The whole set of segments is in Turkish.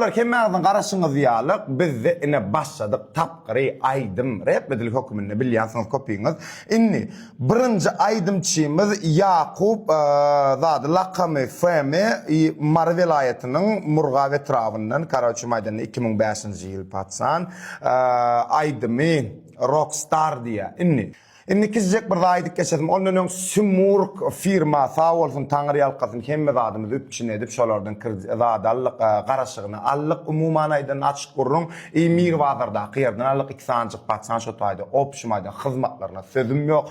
Kemmeğden garaşyňyz ýalyk biz de ine başladyk tapgyry aýdym repedilik hökümine bilýänsiňiz kopýyňyz. Inni birinji aýdymçymyz Yakup zady lakamy Femi Mar vilayatynyň Murgaw etrawyndan Karaçy maýdanyna 2005-nji ýyl patsan aýdymy Rockstar diýe. Inni kizjek bir aýdyk geçedim. Ondan Sumurk firma sağ bolsun taňry ýalkasyň hemme zadymyzy üpçin edip şolardan zadallyk garaşygyny allyk umuman aýdan açyk gurrun Emir Wazarda qyerden allyk 2 sanjyk patsan şo taýda opşumaýda hyzmatlaryna sözüm ýok.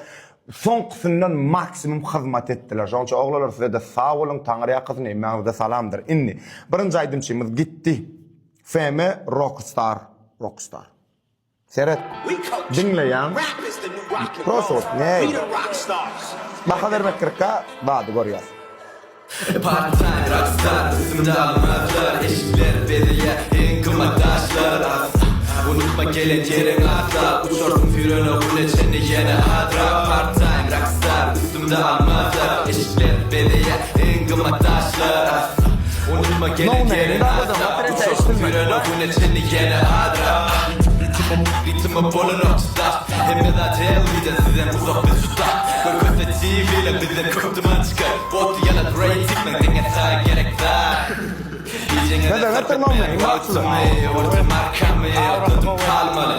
Soňkysyndan maksimum hyzmat etdiler. Şoňça oglalar size de sağ bolun taňry ýalkasyny meňizde salamdyr. Inni birinji aýdymçymyz gitdi. Femi Rockstar. Seret dinleyen prosot ne? Baka vermek kırka bağdı görüyor. Part-time rockstar, üstümde almazlar, eşikler belirye, en kımataşlar unutma gelen yerin asla, uçorsun füröne uleçeni yine adra. Part-time rockstar, üstümde almazlar, eşikler belirye, en kımataşlar unutma gelen yerin asla, uçorsun füröne uleçeni yine adra. Ritme bolun rockstar, hemme da telvide sizden uzak bir tutar. Körköte TV'le bizden köptüman çıkar. Botu yana rating men dinge sağa gerekler. Ne tamam mı? Orta markamı atladım kalmalı.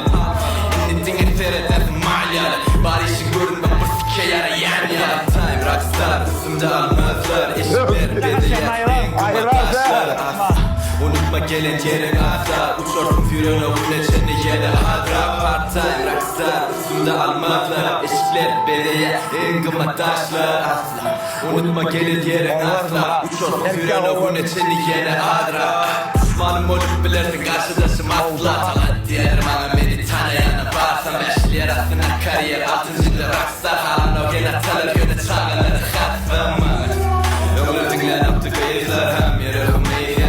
Dinge seyretler malyalı. Bari işin görün bak bu sike yara yan yana. Time rockstar, üstümde almazlar. Eşikler belirye, en kumataşlar. Unutma gelen yerin asla, uçorsun füröne uleçeni yine adra. Part-time rockstar, üstümde almazlar, eşikler belirye, en kımataşlar. Unutma gelen yerin asla, uçorsun füröne uleçeni yine adra. Düşmanım olup bilersin karşıdaşım asla. Talat diyelim ama beni tanıyana varsa meşli arasına kariyer. Altıncıda rockstar halan o gene talar göne çağınları hatfama. Ömrü dinlen yaptık eyler hem yere hümmeyi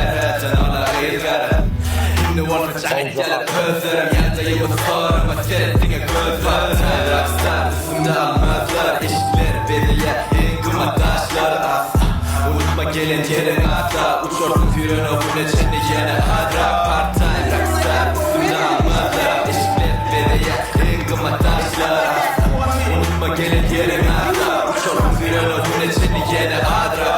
nu var förtjänat jävla pöser. Hjälta ju mot fören, vad sett inga gödlar. Time rockstar, üstümde almazlar, eşikler belirye, en kımataşlar. Unutma gelen yerin asla, uçorsun füröne uleçeni yine adra. Part-time rockstar, üstümde almazlar, eşikler belirye, en kımataşlar. Unutma gelen yerin asla, uçorsun füröne uleçeni yine adra.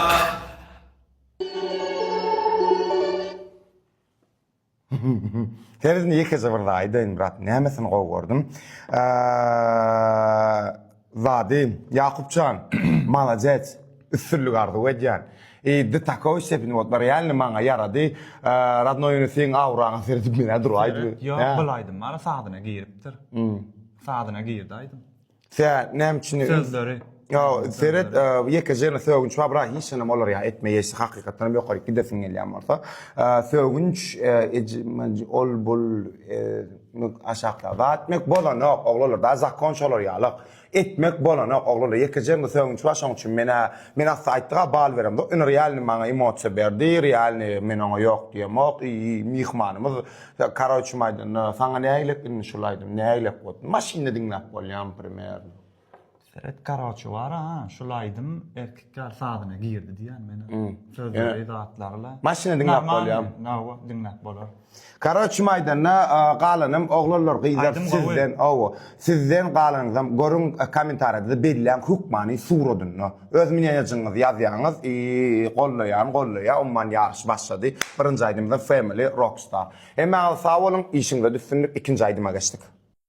Terizini yekese vardaydı, brat. Nämesini gowgordum. Zady Yakupcan, malacet, üstürlük ardy wedjan. De takoy sepini botlar ýaly maňa ýarady. Radnoýuny sen awraňa seretip mene duraýdy. Ýok, bilaýdym. Mara sadyna giyiripdir. Sadyna giyirdaýdym. Sen nämçini Sözleri. Ya seret yekejene sögünç wabra hiçnam olar ya etmeýäs hakykatdan ýokary gidesin gelýän bolsa sögünç ol bul aşakla etmek bolanok oglalar da zakon şolar ýalyk etmek bolanok oglalar yekejene sögünç başaň üçin mena saýtga bal berem do iner ýaly maňa emosiýa berdi ýaly men oňa ýok diýemok mihmanymyz Karaçy maýdanyna saňa näýlek şulaýdym näýlek botdy maşyna diňläp bolýan primer. Seret Karaçy var ha, şulaýdym erkekler sadyna giyirdi diýen meni. Sözleri zatlarla. Maşyna diňläp bolýan. Nawa diňläp bolar. Karaçy maýdanyna galanym oglanlar gyýdap sizden galanyňyzam görüň kommentarda berilen hukmany suradyny öz minýaýaryňyzy ýazýaňyz gollaýan umman ýarş başlady. Birinji aýdymda Family Rockstar. Emma sağ bolun işiňizde düşünip ikinji aýdyma geçdik.